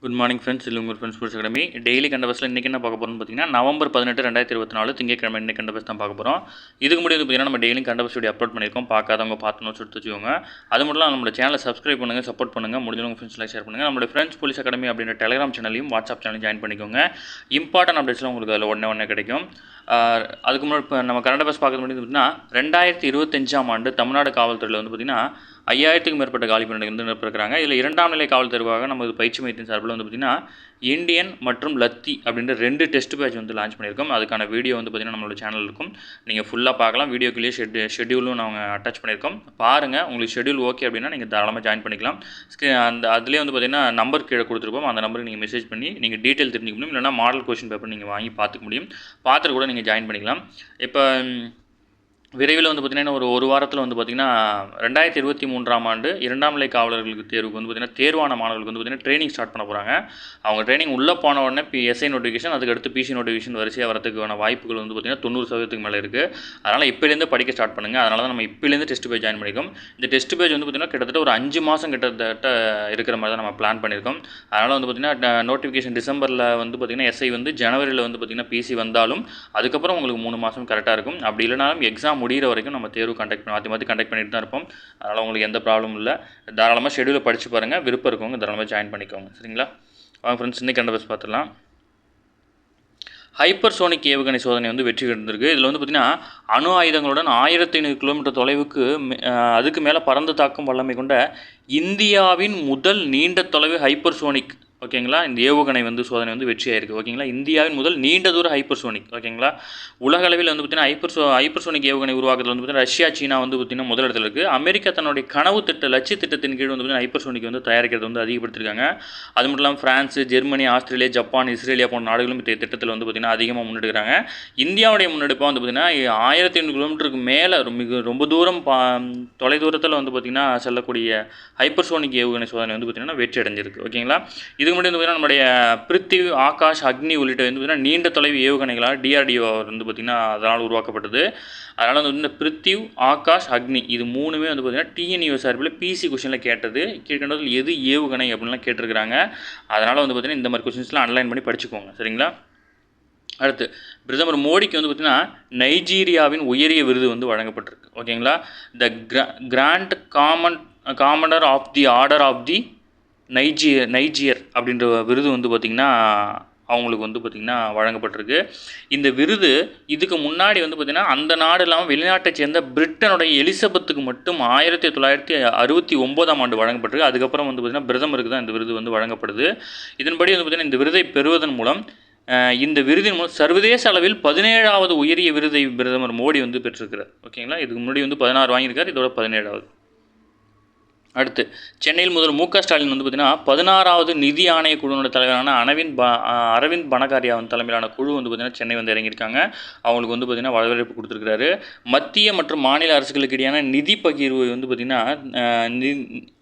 Good morning friends. இல்லை உங்கள் friends sports academy daily கண்டபஸ்ஸில் இன்றைக்கி என்ன பார்க்க போகிறோம்னு பார்த்தீங்கன்னா நவம்பர் 18 2024 திங்கட்கிழமை இன்றைக்கி கண்டபஸ் தான் பார்க்க போகிறோம். இதுக்கு முன்னாடி பார்த்தீங்கன்னா நம்ம டெய்லி கண்டபஸ் வீடியோ அப்லோட் பண்ணியிருக்கோம். பார்க்காதவங்க பார்த்து நோட்ஸ் எடுத்து வச்சுக்கோங்க. அது மட்டும் இல்லாமல் நம்மளோட சேனலை சப்ஸ்கிரைப் பண்ணுங்கள், சப்போர்ட் பண்ணுங்கள், முடிஞ்சவங்க ஃப்ரெண்ட்ஸ்லாம் ஷேர் பண்ணுங்கள். நம்மளோட ஃப்ரெண்ட்ஸ் போலீஸ் அகாடமி அப்படின்ற டெலிகிராம் சேனலையும் வாட்ஸ்அப் சேனலையும் ஜாயின் பண்ணிக்கோங்க. இம்பார்ட்டன்ட் அப்டேட்ஸ்லாம் உங்களுக்கு அதில் ஒன்றே கிடைக்கும். அதுக்கு முன்னாடி இப்போ நம்ம கரண்ட் அஃபேர்ஸ் பார்க்க முடியுது பார்த்தீங்கன்னா 2025ஆம் ஆண்டு தமிழ்நாடு காவல்துறையில் வந்து பார்த்திங்கன்னா 5000க்கும் மேற்பட்ட காலி பணியிடங்கள் வந்து நிரப்பியிருக்கிறாங்க. இதில் 2ஆம் நிலை காவல் தேர்வாக நம்ம பயிற்சி மையத்தின் சார்பில் வந்து பார்த்திங்கன்னா இந்தியன் மற்றும் லத்தி அப்படின்ற 2 டெஸ்ட் பேட்ச் வந்து லான்ச் பண்ணியிருக்கோம். அதுக்கான வீடியோ வந்து பார்த்திங்கன்னா நம்மளோட சேனல் இருக்கும். நீங்கள் ஃபுல்லாக பார்க்கலாம். வீடியோக்குள்ளேயே ஷெட்யூலும் நாங்கள் அட்டாச் பண்ணியிருக்கோம். பாருங்கள். உங்களுக்கு ஷெட்யூல் ஓகே அப்படின்னா நீங்கள் தாராளமாக ஜாயின் பண்ணிக்கலாம். அதுலேயே வந்து பார்த்திங்கன்னா நம்பர் கீழே கொடுத்துருப்போம். அந்த நம்பருக்கு நீங்கள் மெசேஜ் பண்ணி நீங்கள் டீட்டெயில் தெரிஞ்சுக்க முடியும். இல்லைனா மாடல் கொஸ்டின் பேப்பர் நீங்கள் வாங்கி பார்த்துக்க முடியும். பார்த்துட்டு கூட நீங்கள் ஜாயின் பண்ணிக்கலாம். இப்போ விரைவில் வந்து பார்த்திங்கன்னா ஒரு வாரத்தில் வந்து பார்த்திங்கன்னா 2023ஆம் ஆண்டு 2ஆம் நிலை காவலர்களுக்கு தேர்வுக்கு வந்து பார்த்திங்கன்னா தேர்வான மாணவர்களுக்கு வந்து பார்த்திங்கன்னா ட்ரைனிங் ஸ்டார்ட் பண்ண போகிறாங்க. அவங்க ட்ரைனிங் உள்ளே போன உடனே எஸ்ஐ நோட்டிஃபிகேஷன், அதுக்கடுத்து பிசி நோட்டிஃபிகேஷன் வரிசையாக வரதுக்கான வாய்ப்புகள் வந்து பார்த்திங்கன்னா 90% மேலே இருக்குது. அதனால் இப்போலேருந்து படிக்க ஸ்டார்ட் பண்ணுங்கள். அதனால தான் நம்ம இப்போலேருந்து டெஸ்ட் பேஜ் ஜாயின் பண்ணியிருக்கோம். இந்த டெஸ்ட் பேஜ் வந்து பார்த்திங்கன்னா கிட்டத்தட்ட ஒரு 5 மாதம் கிட்டத்தட்ட இருக்கிற மாதிரி தான் நம்ம பிளான் பண்ணியிருக்கோம். அதனால் வந்து பார்த்திங்கன்னா நோட்டிஃபிகேஷன் டிசம்பரில் வந்து பார்த்திங்கன்னா எஸ்ஐ வந்து ஜனவரியில் வந்து பார்த்திங்கன்னா பிசி வந்தாலும் அதுக்கப்புறம் உங்களுக்கு 3 மாதம் கரெக்டாக இருக்கும். அப்படி இல்லைனாலும் எக்ஸாம் முடிகிற வரைக்கும் நம்ம தேர்வு மாற்றி கண்டக்ட் பண்ணிட்டு தான் இருப்போம். அதனால் உங்களுக்கு எந்த ப்ராப்ளமும் இல்லை. தாராளமாக ஷெடியூலை படித்து பாருங்கள். விருப்பம் இருக்கவங்க தாராளமாக ஜாயின் பண்ணிக்கோங்க. சரிங்களா? வாங்க ஃப்ரெண்ட்ஸ், இன்றைக்கி கண்டபஸ் பார்த்துடலாம். ஹைப்பர்சோனிக் ஏவுகணை சோதனை வந்து வெற்றி பெற்றிருக்கு. இதில் வந்து பார்த்திங்கன்னா அணு ஆயுதங்களுடன் 1500 கிலோமீட்டர் தொலைவுக்கு அதுக்கு மேலே பறந்து தாக்கும் வல்லமை கொண்ட இந்தியாவின் முதல் நீண்ட தொலைவு ஹைப்பர்சோனிக் ஓகேங்களா இந்த ஏவுகணை வந்து சோதனை வந்து வெற்றியாயிருக்கு. ஓகேங்களா? இந்தியாவின் முதல் நீண்ட தூர ஹைப்பர்சோனிக். ஓகேங்களா? உலக அளவில் வந்து பார்த்திங்கன்னா ஹைப்பர்சோனிக் ஏவுகணை உருவாக்குறது வந்து பார்த்திங்கன்னா ரஷ்யா, சீனா வந்து பார்த்திங்கன்னா முதலிடத்தில் இருக்குது. அமெரிக்கா தன்னுடைய கனவு லட்சிய திட்டத்தின் கீழ் வந்து பார்த்திங்கன்னா ஹைப்பர்சோனிக் வந்து தயாரிக்கிறது வந்து அதிகப்படுத்திருக்காங்க. அது மட்டும் இல்லாமல் ஃப்ரான்ஸ், ஜெர்மனி, ஆஸ்திரேலியா, ஜப்பான், இஸ்ரேலியா போன்ற நாடுகளும் இந்த திட்டத்தில் வந்து பார்த்திங்கன்னா அதிகமாக முன்னெடுக்கிறாங்க. இந்தியாவுடைய முன்னெடுப்பாக வந்து பார்த்திங்கன்னா 1500 கிலோமீட்டருக்கு மேலே ரொம்ப தூரம் தொலைதூரத்தில் வந்து பார்த்திங்கன்னா செல்லக்கூடிய ஹைப்பர்சோனிக் ஏவுகணை சோதனை வந்து பார்த்திங்கன்னா வெற்றி அடைஞ்சிருக்கு. ஓகேங்களா? இதுக்கு முன்னாடி வந்து பார்த்திங்கன்னா நம்முடைய பிருத்திவி, ஆகாஷ், அக்னி உள்ளிட்ட வந்து பார்த்திங்கன்னா நீண்ட தொலைவு ஏவுகணைகளாக டிஆர்டிஓ வந்து பார்த்திங்கன்னா அதனால் உருவாக்கப்பட்டது. அதனால் வந்து இந்த பிருத்திவ், ஆகாஷ், அக்னி இது 3மே வந்து பார்த்திங்கன்னா டிஎன்யூ சார்பில் பிசி கொஸ்டினில் கேட்டது. கீழ்கண்டதில் எது ஏவுகணை அப்படின்லாம் கேட்டிருக்கிறாங்க. அதனால் வந்து பார்த்திங்கன்னா இந்த மாதிரி கொஸ்டின்ஸ்லாம் அனலைன் பண்ணி படிச்சுக்கோங்க. சரிங்களா? அடுத்து பிரதமர் மோடிக்கு வந்து பார்த்திங்கன்னா நைஜீரியாவின் உயரிய விருது வந்து வழங்கப்பட்டிருக்கு. ஓகேங்களா? The grand commander of the order of the Niger அப்படின்ற விருது வந்து பார்த்திங்கன்னா அவங்களுக்கு வந்து பார்த்திங்கன்னா வழங்கப்பட்டிருக்கு. இந்த விருது இதுக்கு முன்னாடி வந்து பார்த்திங்கன்னா அந்த நாடு இல்லாமல் வெளிநாட்டை சேர்ந்த பிரிட்டனுடைய எலிசபெத்துக்கு மட்டும் 1969ஆம் ஆண்டு வழங்கப்பட்டிருக்கு. அதுக்கப்புறம் வந்து பார்த்திங்கன்னா பிரதமருக்கு தான் இந்த விருது வந்து வழங்கப்படுது. இதன்படி வந்து பார்த்திங்கன்னா இந்த விருதை பெறுவதன் மூலம் இந்த விருதின் மூலம் சர்வதேச அளவில் 17வது உயரிய விருதை பிரதமர் மோடி வந்து பெற்றிருக்கிறார். ஓகேங்களா? இதுக்கு முன்னாடி வந்து 16 வாங்கியிருக்கார். இதோட 17வது. அடுத்து சென்னையில் முதல் மு.க. ஸ்டாலின் வந்து பார்த்திங்கன்னா 16வது நிதி ஆணைய குழுவோட தலைவரான அரவிந்த் பனகாரியா தலைமையிலான குழு வந்து பார்த்திங்கன்னா சென்னை வந்து இறங்கியிருக்காங்க. அவங்களுக்கு வந்து பார்த்திங்கன்னா வரவேற்பு கொடுத்துருக்காரு. மத்திய மற்றும் மாநில அரசுகளுக்கு இடையான நிதி பகிர்வு வந்து பார்த்திங்கன்னா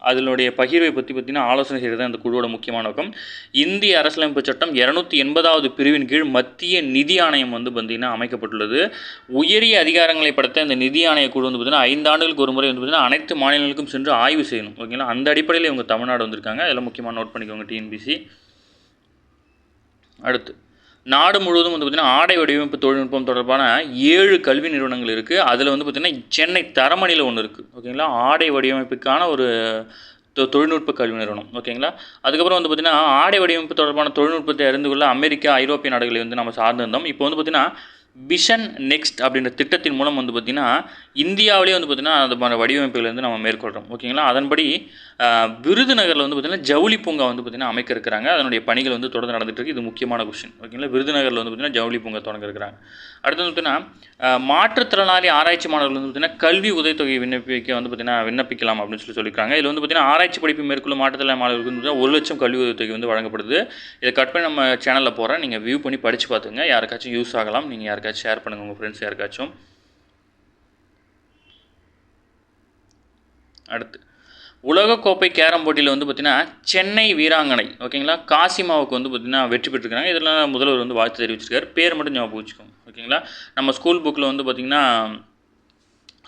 அதனுடைய பகிர்வை பற்றி பார்த்திங்கன்னா ஆலோசனை செய்கிறது தான் அந்த குழுவோட முக்கியமான நோக்கம். இந்திய அரசியலமைப்பு சட்டம் 280வது பிரிவின் கீழ் மத்திய நிதி ஆணையம் வந்து பார்த்திங்கன்னா அமைக்கப்பட்டுள்ளது. உயரிய அதிகாரங்களை படைத்த இந்த நிதி ஆணைய குழு வந்து பார்த்திங்கன்னா 5 ஆண்டுகளுக்கு ஒரு முறை வந்து பார்த்திங்கன்னா அனைத்து மாநிலங்களுக்கும் சென்று ஆய்வு செய்யணும். ஓகேங்களா? அந்த அடிப்படையில் இவங்க தமிழ்நாடு வந்திருக்காங்க. இதெல்லாம் முக்கியமாக நோட் பண்ணிக்கோங்க டிஎன்பிசி. அடுத்து நாடு முழுவதும் வந்து பார்த்திங்கன்னா ஆடை வடிவமைப்பு தொழில்நுட்பம் தொடர்பான 7 கல்வி நிறுவனங்கள் இருக்குது. அதில் வந்து பார்த்திங்கன்னா சென்னை தரமணியில் ஒன்று இருக்குது. ஓகேங்களா? ஆடை வடிவமைப்புக்கான ஒரு தொழில்நுட்ப கல்வி நிறுவனம். ஓகேங்களா? அதுக்கப்புறம் வந்து பார்த்திங்கன்னா ஆடை வடிவமைப்பு தொடர்பான தொழில்நுட்பத்தை அறிந்து கொள்ள அமெரிக்கா, ஐரோப்பிய நாடுகளை வந்து நம்ம சார்ந்திருந்தோம். இப்போ வந்து பார்த்திங்கன்னா விஷன் நெக்ஸ்ட் அப்படின்ற திட்டத்தின் மூலம் வந்து பார்த்திங்கன்னா இந்தியாவிலே வந்து பார்த்திங்கன்னா அது மாதிரி வடிவமைப்புகளை வந்து நம்ம மேற்கொள்கிறோம். ஓகேங்களா? அதன்படி விருதுநகரில் வந்து பார்த்திங்கன்னா ஜவுளி பூங்கா வந்து பார்த்திங்கன்னா அமைக்க இருக்கிறாங்க. அதனுடைய பணிகள் வந்து தொடர்ந்து நடந்துட்டு இருக்குது. இது முக்கியமான கொஸ்டின். ஓகேங்களா? விருதுநகரில் வந்து பார்த்திங்கன்னா ஜவுளி பூங்கா தொடங்க இருக்கிறாங்க. அடுத்து வந்து பார்த்திங்கன்னா மாற்றுத்திறனாளி ஆராய்ச்சி மாணவர்கள் வந்து பார்த்திங்கன்னா கல்வி உதவித்தொகை விண்ணப்பிக்கலாம் அப்படின்னு சொல்லியிருக்காங்க. இதில் வந்து பார்த்திங்கன்னா ஆராய்ச்சி படிப்பு மேற்கொள்ளும் மாற்றுத்திறனாளி மாணவர்களுக்கு வந்து 1 லட்சம் கல்வி உதவித்தொகை வந்து வழங்கப்படுது. இதை கட் பண்ணி நம்ம சேனலில் போகிறேன். நீங்கள் வியூ பண்ணி படித்து பார்த்துங்க. யாருக்காச்சும் யூஸ் ஆகலாம். நீங்கள் யாருக்காச்சும் ஷேர் பண்ணுங்கள் உங்கள் ஃப்ரெண்ட்ஸ் யாருக்காச்சும். அடுத்து உலகக்கோப்பை கேரம் போட்டியில் வந்து பார்த்திங்கன்னா சென்னை வீராங்கனை ஓகேங்களா காசிமாவுக்கு வந்து பார்த்திங்கன்னா வெற்றி பெற்றிருக்காங்க. இதெல்லாம் முதல்வர் வந்து வாழ்த்து தெரிவிச்சிருக்காரு. பேர் மட்டும் ஞாபகம் வச்சுக்கோங்க. ஓகேங்களா? நம்ம ஸ்கூல் புக்கில் வந்து பார்த்திங்கன்னா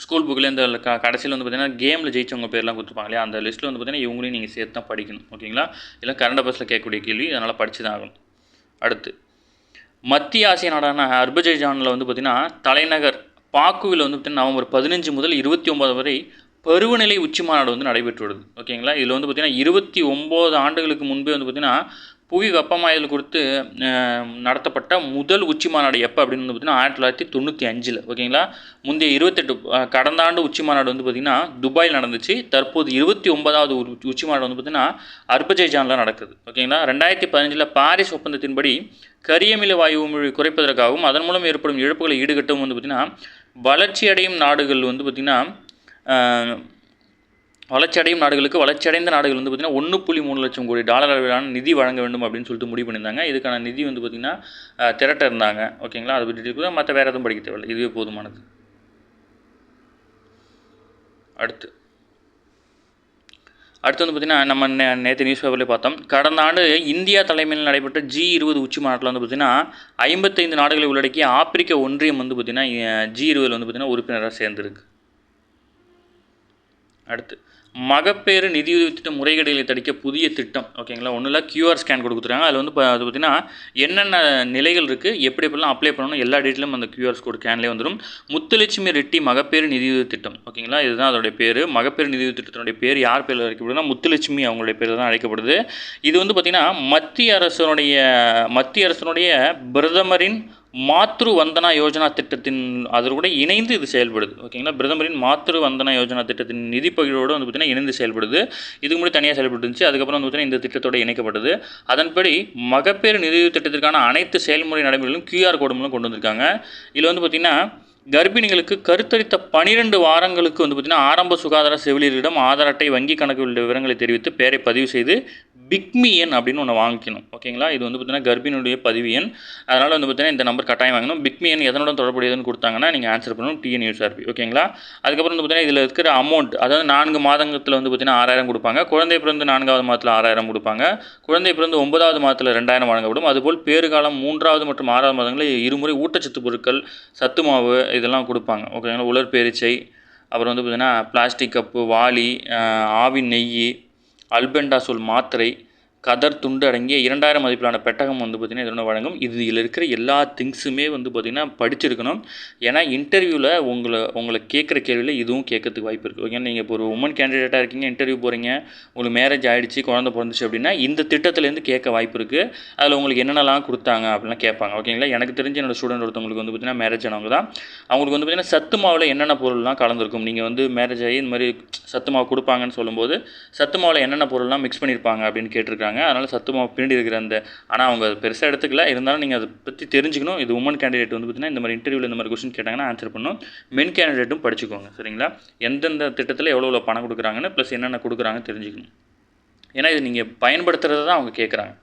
ஸ்கூல் புக்கில் இந்த கடைசியில் வந்து பார்த்திங்கன்னா கேமில் ஜெயிச்சவங்க பேர்லாம் கொடுத்துருப்பாங்க இல்லையா, அந்த லிஸ்ட்டில் வந்து பார்த்திங்கன்னா இவங்களையும் நீங்கள் சேர்த்து தான் படிக்கணும். ஓகேங்களா, இல்லை கரண்ட் அஃபேர்ஸில் கேட்கக்கூடிய கேள்வி, அதனால் படித்து தான் ஆகணும். அடுத்து, மத்திய ஆசிய நாடான அர்பஜைஜானில் வந்து பார்த்திங்கன்னா தலைநகர் பாக்குவில் வந்து பார்த்திங்கன்னா நவம்பர் 15 முதல் 29 வரை பருவநிலை உச்சி மாநாடு வந்து நடைபெற்று வருது. ஓகேங்களா, இதில் வந்து பார்த்திங்கன்னா 29 ஆண்டுகளுக்கு முன்பே வந்து பார்த்திங்கன்னா புவி வெப்பமாயல் குறித்து நடத்தப்பட்ட முதல் உச்சி மாநாடு எப்போ அப்படின்னு வந்து பார்த்திங்கன்னா 1995. ஓகேங்களா, முந்தைய 28 கடந்த ஆண்டு உச்சி மாநாடு வந்து பார்த்திங்கன்னா துபாயில் நடந்துச்சு. தற்போது 29வது உச்சி மாநாடு வந்து பார்த்திங்கன்னா அர்பஜைஜானில் நடக்குது. ஓகேங்களா, 2015 பாரிஸ் ஒப்பந்தத்தின்படி கரியமில வாயு உமிழ்வை குறைப்பதற்காகவும் அதன் மூலம் ஏற்படும் இழப்புகளை ஈடுகட்டவும் வந்து பார்த்திங்கன்னா வளர்ச்சியடையும் நாடுகள் வந்து பார்த்திங்கன்னா வளர்ச்சியடையும் நாடுகளுக்கு வளர்ச்சியடைந்த நாடுகள் வந்து பார்த்திங்கன்னா 1.3 லட்சம் கோடி டாலர் அளவிலான நிதி வழங்க வேண்டும் அப்படின்னு சொல்லிட்டு முடிவு பண்ணியிருந்தாங்க. இதுக்கான நிதி வந்து பார்த்திங்கன்னா திரட்ட இருந்தாங்க. ஓகேங்களா, அதை பற்றி கூட மற்ற வேறு எதுவும் படிக்க தேவையில்லை, இதுவே போதுமானது. அடுத்து வந்து பார்த்திங்கன்னா நம்ம நேற்று நியூஸ் பேப்பர்லேயே பார்த்தோம். கடந்த ஆண்டு இந்தியா தலைமையில் நடைபெற்ற G20 உச்சி மாநாட்டில் வந்து பார்த்திங்கன்னா 55 நாடுகளை உள்ளடக்கிய ஆப்பிரிக்க ஒன்றியம் வந்து பார்த்திங்கன்னா G20 வந்து பார்த்திங்கன்னா உறுப்பினராக சேர்ந்துருக்கு. அடுத்து, மகப்பேறு நிதியுதவி திட்ட முறைகேடுகளை தடுக்க புதிய திட்டம். ஓகேங்களா, ஒன்றும் இல்லை, கியூஆர் ஸ்கேன் கொடுத்துருக்காங்க. அதில் வந்து அது பார்த்திங்கன்னா என்னென்ன நிலைகள் இருக்குது, எப்படிலாம் அப்ளை பண்ணணும், எல்லா டீட்டெயிலும் அந்த கியூஆர் கோட் ஸ்கேன்லேயே வந்துடும். முத்துலட்சுமி ரெட்டி மகப்பேறு நிதியுதவி திட்டம். ஓகேங்களா, இதுதான் அதோடைய பேர். மகப்பேறு நிதியுதவி திட்டத்தினுடைய பேர் யார் பேரில் அழைக்கப்படுதுன்னா முத்துலட்சுமி அவங்களுடைய பேரில் தான் அழைக்கப்படுது. இது வந்து பார்த்திங்கன்னா மத்திய அரசனுடைய பிரதமரின் மாத்ரு வந்தனா யோஜனா திட்டத்தின் அதோட இணைந்து இது செயல்படுது. ஓகேங்களா, பிரதமரின் மாத்ரு வந்தனா யோஜனா திட்டத்தின் நிதி பகிர்வோடு வந்து பார்த்திங்கன்னா இணைந்து செயல்படுது. இதுக்கு முன்னாடி தனியாக செயல்பட்டுருந்துச்சு, அதுக்கப்புறம் வந்து பார்த்திங்கன்னா இந்த திட்டத்தோடு இணைக்கப்பட்டது. அதன்படி மகப்பேறு நிதி திட்டத்திற்கான அனைத்து செயல்முறை நடைமுறைகளும் கியூஆர் கோடு மூலம் கொண்டு வந்திருக்காங்க. இதில் வந்து பார்த்திங்கன்னா கர்ப்பிணிகளுக்கு கருத்தரித்த 12 வாரங்களுக்கு வந்து பார்த்திங்கன்னா ஆரம்ப சுகாதார செவிலியரிடம் ஆதார் அட்டை, வங்கி கணக்கு உள்ள விவரங்களை தெரிவித்து பேரை பதிவு செய்து பிக்மி எண் அப்படின்னு ஒன்று வாங்கிக்கணும். ஓகேங்களா, இது வந்து பார்த்திங்கன்னா கர்ப்பிணியுடைய பதிவு எண். அதனால் வந்து பார்த்திங்கன்னா இந்த நம்பர் கட்டாயம் வாங்கணும். பிக்மி எண் எதனுடன் தொடர்புடையதுன்னு கொடுத்தாங்கன்னா நீங்கள் ஆன்சர் பண்ணணும், TNUSRP. ஓகேங்களா, அதுக்கப்புறம் வந்து பார்த்திங்கன்னா இதில் இருக்கிற அமௌண்ட், அதாவது 4 மாதத்தில் வந்து பார்த்திங்கன்னா 6000 கொடுப்பாங்க. குழந்தை பிறந்து 4வது மாதத்தில் 6000 கொடுப்பாங்க. குழந்தை பிறந்து 9வது மாதத்தில் 2000 வழங்கப்படும். அதுபோல் பேறுகாலம் 3வது மற்றும் 6வது மாதங்களில் இருமுறை ஊட்டச்சத்து பொருட்கள், சத்து மாவு இதெல்லாம் கொடுப்பாங்க. ஓகேங்களா, உலர்பேரிச்சை, அப்புறம் வந்து பார்த்திங்கன்னா பிளாஸ்டிக் கப்பு, வாளி, ஆவின் நெய், அல்பெண்டாசோல் மாத்திரை, கதர் துண்டு அடங்கிய 2000 மதிப்பிலான பெட்டகம் வந்து பார்த்திங்கன்னா இதெல்லாம் வழங்கும். இதில் இருக்கிற எல்லா திங்ஸுமே வந்து பார்த்திங்கன்னா படிச்சிருக்கணும். ஏன்னா இன்டர்வியூவில் உங்களை கேட்குற கேள்வியில் இதுவும் கேட்கறதுக்கு வாய்ப்பு இருக்குது. ஓகே, நீங்கள் இப்போ ஒரு உமன் கேண்டிடேட்டாக இருக்கீங்க, இன்டர்வியூ போகிறீங்க, உங்களுக்கு மேரேஜ் ஆகிடுச்சு, குழந்தை பிறந்துச்சு அப்படின்னா இந்த திட்டத்துலேருந்து கேட்க வாய்ப்பு இருக்குது. அதில் உங்களுக்கு என்னென்னலாம் கொடுத்தாங்க அப்படிலாம் கேட்பாங்க. ஓகேங்களா, எனக்கு தெரிஞ்ச என்னோடய ஸ்டூடெண்ட் ஒருத்தவங்களுக்கு வந்து பார்த்திங்கன்னா மேரேஜ் ஆனவங்க தான். அவங்களுக்கு வந்து பார்த்திங்கன்னா சத்து மாவில் என்னென்ன பொருள்லாம் கலந்துருக்கும், நீங்கள் வந்து மேரேஜ் ஆகி இந்த மாதிரி சத்து மாவு கொடுப்பாங்கன்னு சொல்லும்போது சத்து மாவில் என்னென்ன பொருள்லாம் மிக்ஸ் பண்ணியிருப்பாங்க அப்படின்னு கேட்டிருக்காங்க. அதனால் சத்து மாவு பின்னாடி இருக்கிற அந்த, ஆனால் அவங்க பெருசாக எடுத்துக்கல, இருந்தாலும் நீங்கள் அதை பற்றி தெரிஞ்சுக்கணும். இது உமன் கேண்டிடேட் வந்து பார்த்திங்கன்னா இந்த மாதிரி இன்டர்வியூவில் இந்த மாதிரி கொஸ்டின் கேட்டாங்கன்னா ஆன்சர் பண்ணணும். மென் கேண்டிடேட்டும் படிச்சுக்கோங்க. சரிங்களா, எந்தெந்த திட்டத்தில் எவ்வளோ பணம் கொடுக்குறாங்கன்னு ப்ளஸ் என்னென்ன கொடுக்குறாங்கன்னு தெரிஞ்சுக்கணும். ஏன்னா இது நீங்கள் பயன்படுத்துகிறது தான் அவங்க கேட்குறாங்க.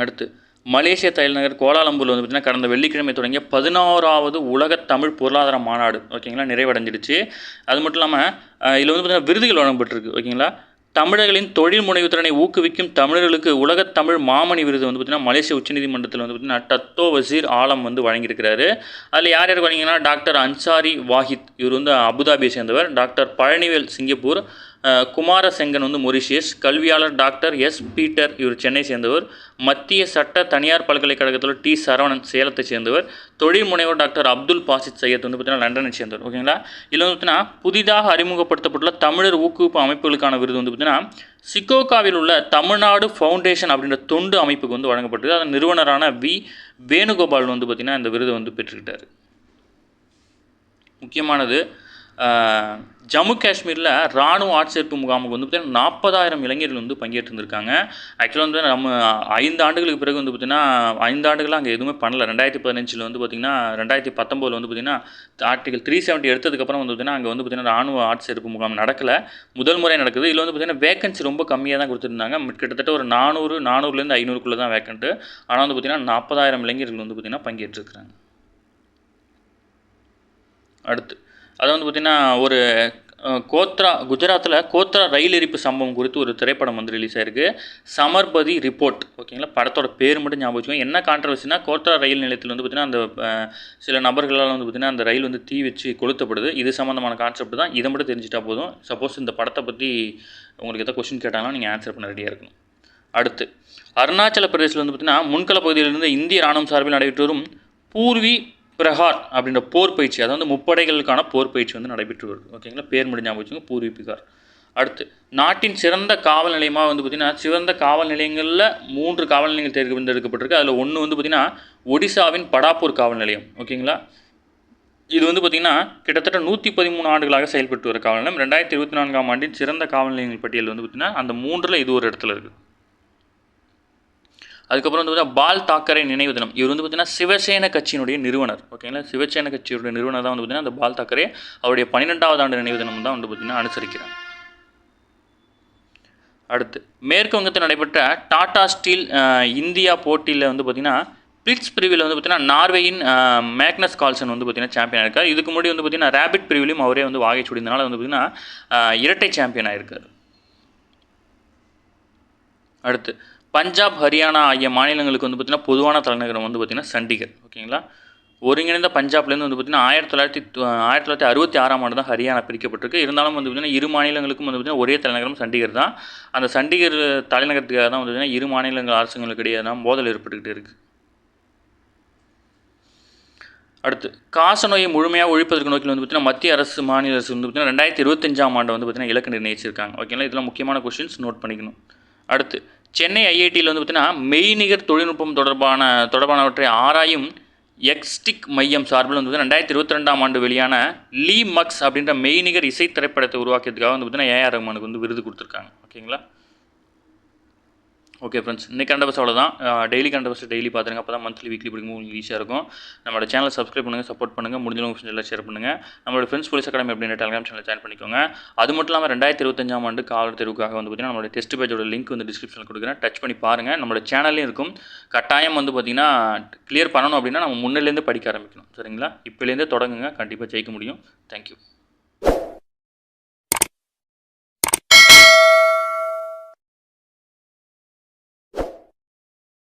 அடுத்து, மலேசிய தலைநகர் கோலாலம்பூரில் வந்து பார்த்திங்கன்னா கடந்த வெள்ளிக்கிழமை தொடங்கிய 16வது உலக தமிழ் பொருளாதார மாநாடு ஓகேங்களா நிறைவடைஞ்சிடுச்சு. அது மட்டும் இல்லாமல் இதில் வந்து பார்த்திங்கன்னா விருதுகள் வழங்கப்பட்டிருக்கு. ஓகேங்களா, தமிழர்களின் தொழில் முனைவு திறனை ஊக்குவிக்கும் தமிழர்களுக்கு உலகத் தமிழ் மாமணி விருது வந்து பார்த்திங்கன்னா மலேசிய உச்சநீதிமன்றத்தில் வந்து பார்த்திங்கன்னா டத்தோ வசீர் ஆலம் வந்து வழங்கியிருக்கிறாரு. அதில் யார் யார் வழங்கிங்கன்னா டாக்டர் அன்சாரி வாஹித், இவர் வந்து அபுதாபியை சேர்ந்தவர். டாக்டர் பழனிவேல் சிங்கப்பூர், குமாரசெங்கன் வந்து மொரிஷியஸ். கல்வியாளர் டாக்டர் எஸ் பீட்டர், இவர் சென்னை சேர்ந்தவர். மத்திய சட்ட தனியார் பல்கலைக்கழகத்தில் டி சரவணன் சேலத்தை சேர்ந்தவர். தொழில் முனைவர் டாக்டர் அப்துல் பாசித் சையத் வந்து பார்த்திங்கன்னா லண்டனை சேர்ந்தவர். ஓகேங்களா, இதில் வந்து பார்த்திங்கன்னா புதிதாக அறிமுகப்படுத்தப்பட்டுள்ள தமிழர் ஊக்குவிப்பு அமைப்புகளுக்கான விருது வந்து பார்த்திங்கன்னா சிகோகாவில் உள்ள தமிழ்நாடு ஃபவுண்டேஷன் அப்படின்ற தொண்டு அமைப்புக்கு வந்து வழங்கப்பட்டது. அதன் நிறுவனரான வி வேணுகோபால் வந்து பார்த்திங்கன்னா இந்த விருதை வந்து பெற்றுக்கிட்டார். முக்கியமானது, ஜம்மு காஷ்மீரில் இராணுவ ஆட்சேர்ப்பு முகாமுக்கு வந்து பார்த்திங்கன்னா 40,000 இளைஞர்கள் வந்து பங்கேற்றிருந்திருக்காங்க. ஆக்சுவலாக வந்து நம்ம 5 ஆண்டுகளுக்கு பிறகு வந்து பார்த்திங்கன்னா 5 ஆண்டுகளாக அங்கே எதுவுமே பண்ணல. 2015 வந்து பார்த்திங்கன்னா 2019 வந்து பார்த்திங்கன்னா ஆர்டிகல் 370 எடுத்ததுக்கப்புறம் வந்து பார்த்திங்கன்னா அங்கே வந்து பார்த்திங்கன்னா இராணுவ ஆட்சேர்ப்பு முகாம் நடக்கலை, முதல் முறை நடக்குது. இதில் வந்து பார்த்திங்கன்னா வேகன்சி ரொம்ப கம்மியாக தான் கொடுத்துருந்தாங்க. கிட்டத்தட்ட ஒரு 400 500க்குள்ளே தான் வேக்கண்ட்டு. ஆனால் வந்து பார்த்திங்கன்னா 40,000 இளைஞர்கள் வந்து பார்த்திங்கன்னா பங்கேற்றிருக்கிறாங்க. அடுத்து, அது வந்து பார்த்திங்கன்னா ஒரு குஜராத்தில் கோத்ரா ரயில் எரிப்பு சம்பவம் குறித்து ஒரு திரைப்படம் வந்து ரிலீஸ் ஆயிருக்கு. சமர்பதி ரிப்போர்ட். ஓகேங்களா, படத்தோட பேர் மட்டும் ஞாபகம் வச்சுக்கோங்க. என்ன கான்ட்ரவர்சினா, கோத்ரா ரயில் நிலையத்தில் வந்து பார்த்திங்கன்னா அந்த சில நபர்களால் வந்து பார்த்திங்கன்னா அந்த ரயில் வந்து தீ வச்சு கொளுத்தப்படுது. இது சம்மந்தமான கான்செப்ட் தான். இதை மட்டும் தெரிஞ்சிட்டா போதும். சப்போஸ் இந்த படத்தை பற்றி உங்களுக்கு எதாவது கொஸ்டின் கேட்டாங்கன்னா நீங்கள் ஆன்சர் பண்ண ரெடியாக இருக்கணும். அடுத்து, அருணாச்சல பிரதேசில் வந்து பார்த்திங்கன்னா முன்கள பகுதியிலிருந்து இந்திய ராணுவம் சார்பில் நடைபெற்று வரும் பூர்வி பிரஹார் அப்படின்ற போர் பயிற்சி, அதாவது முப்படைகளுக்கான போர் பயிற்சி வந்து நடைபெற்று வருது. ஓகேங்களா, பேர் முடிஞ்ச ஞாபகம் வச்சுங்க, பூர்வி பிரகார். அடுத்து, நாட்டின் சிறந்த காவல் நிலையமாக வந்து பார்த்திங்கன்னா சிறந்த காவல் நிலையங்களில் 3 காவல் நிலையங்கள் தேர்ந்தெடுக்கப்பட்டிருக்கு. அதில் ஒன்று வந்து பார்த்திங்கன்னா ஒடிசாவின் படாப்பூர் காவல் நிலையம். ஓகேங்களா, இது வந்து பார்த்திங்கன்னா கிட்டத்தட்ட 113 ஆண்டுகளாக செயல்பட்டு வர காவல் நிலையம். 2024ஆம் ஆண்டின் சிறந்த காவல் நிலையங்கள் பட்டியல் வந்து பார்த்திங்கன்னா அந்த 3ல் இது ஒரு இடத்துல இருக்குது. அதுக்கப்புறம் வந்து பார்த்தீங்கன்னா பால் தாக்கரே நினைவு தினம். இவர் வந்து பார்த்தீங்கன்னா சிவசேன கட்சியினுடைய நிறுவனர். ஓகேங்களா, சிவசேன கட்சியுடைய நிறுவனர் தான் வந்து பார்த்திங்கன்னா அந்த பால் தாக்கரே. அவருடைய 12வது ஆண்டு நினைவு தினம் தான் வந்து பார்த்திங்கன்னா அனுசரிக்கிறாங்க. அடுத்து, மேற்கு வங்கத்தில் நடைபெற்ற டாடா ஸ்டீல் இந்தியா போட்டியில் வந்து பார்த்திங்கன்னா பிளிட்ஸ் பிரிவில் வந்து பார்த்திங்கன்னா நார்வேயின் மேக்னஸ் கால்சன் வந்து பார்த்திங்கன்னா சாம்பியன் ஆயிருக்கார். இதுக்கு முன்னாடி வந்து பார்த்திங்கன்னா ரேபிட் பிரிவிலையும் அவரே வந்து வாகை சூடினால வந்து பார்த்திங்கன்னா இரட்டை சாம்பியன் ஆயிருக்கார். அடுத்து, பஞ்சாப், ஹரியானா ஆகிய மாநிலங்களுக்கு வந்து பார்த்திங்கன்னா பொதுவான தலைநகரம் வந்து பார்த்திங்கன்னா சண்டிகர். ஓகேங்களா, ஒருங்கிணைந்த பஞ்சாப்லேருந்து வந்து பார்த்திங்கன்னா 1966ஆம் ஆண்டு தான் ஹரியானா பிரிக்கப்பட்டிருக்கு. இருந்தாலும் வந்து பார்த்திங்கன்னா இரு மாநிலங்களுக்கும் வந்து பார்த்திங்கன்னா ஒரே தலைநகரம் சண்டிகர் தான். அந்த சண்டிகர் தலைநகரத்துக்காக தான் வந்து பார்த்திங்கன்னா இரு மாநிலங்கள் அரசுங்களுக்கு இடையே தான் மோதல் ஏற்பட்டுக்கிட்டு இருக்குது. அடுத்து, காசநோயை முழுமையாக ஒழிப்பதற்கு நோக்கில் வந்து பார்த்திங்கன்னா மத்திய அரசு மாநில அரசு வந்து பார்த்திங்கன்னா 2025ஆம் ஆண்டு வந்து பார்த்திங்கன்னா இலக்கு நிர்ணயிச்சிருக்காங்க. ஓகேங்களா, இதெல்லாம் முக்கியமான கொஸ்டின்ஸ், நோட் பண்ணிக்கணும். அடுத்து, சென்னை ஐஐடியில் வந்து பார்த்திங்கன்னா மெய்நிகர் தொழில்நுட்பம் தொடர்பானவற்றை ஆராயும் எக்ஸ்டிக் மையம் சார்பில் வந்து 2022ஆம் ஆண்டு வெளியான லீ மக்ஸ் அப்படின்ற மெய்நிகர் இசை திரைப்படத்தை உருவாக்கியதுக்காக வந்து பார்த்திங்கன்னா ஏஆர் ரஹ்மானுக்கு வந்து விருது கொடுத்துருக்காங்க. ஓகேங்களா, ஓகே ஃப்ரெண்ட்ஸ், இன்றைக்கி கரண்ட் அஃபேர்ஸ் அவ்வளோதான். டெய்லி கரண்ட் அஃபேர்ஸ் டெய்லி பார்த்துருங்க. அப்போ தான் மந்த்லி வீக்லி படிக்கும் உங்களுக்கு ஈஸியாக இருக்கும். நம்மளோட சேனலை சப்ஸ்கிரைப் பண்ணுங்கள், சப்போர்ட் பண்ணுங்கள், முடிஞ்சவங்க ஃப்ரெண்ட்ஸ் எல்லாம் ஷேர் பண்ணுங்கள். நம்மளோட ஃப்ரெண்ட்ஸ் போலீஸ் அகாடமி அப்படின்ற டெலிகிராம் சேனல் ஜாயின் பண்ணிக்கோங்க. அது மட்டும் இல்லாமல் 2025ஆம் ஆண்டு காவலர் தேர்வுக்காக வந்து பார்த்திங்கன்னா நம்மளோட டெஸ்ட் பேஜோட லிங்க் வந்து டிஸ்கிரிப்ஷனில் கொடுக்குறேன். டச் பண்ணி பாருங்கள். நம்மளோட சேனல்லையும் இருக்கும். கட்டாயம் வந்து பார்த்திங்கன்னா கிளியர் பண்ணணும் அப்படின்னா நம்ம முன்னிலேருந்து படிக்க ஆரம்பிக்கணும். சரிங்களா, இப்போலேருந்தே தொடங்குங்க, கண்டிப்பாக ஜெயிக்க முடியும். தேங்க்யூ.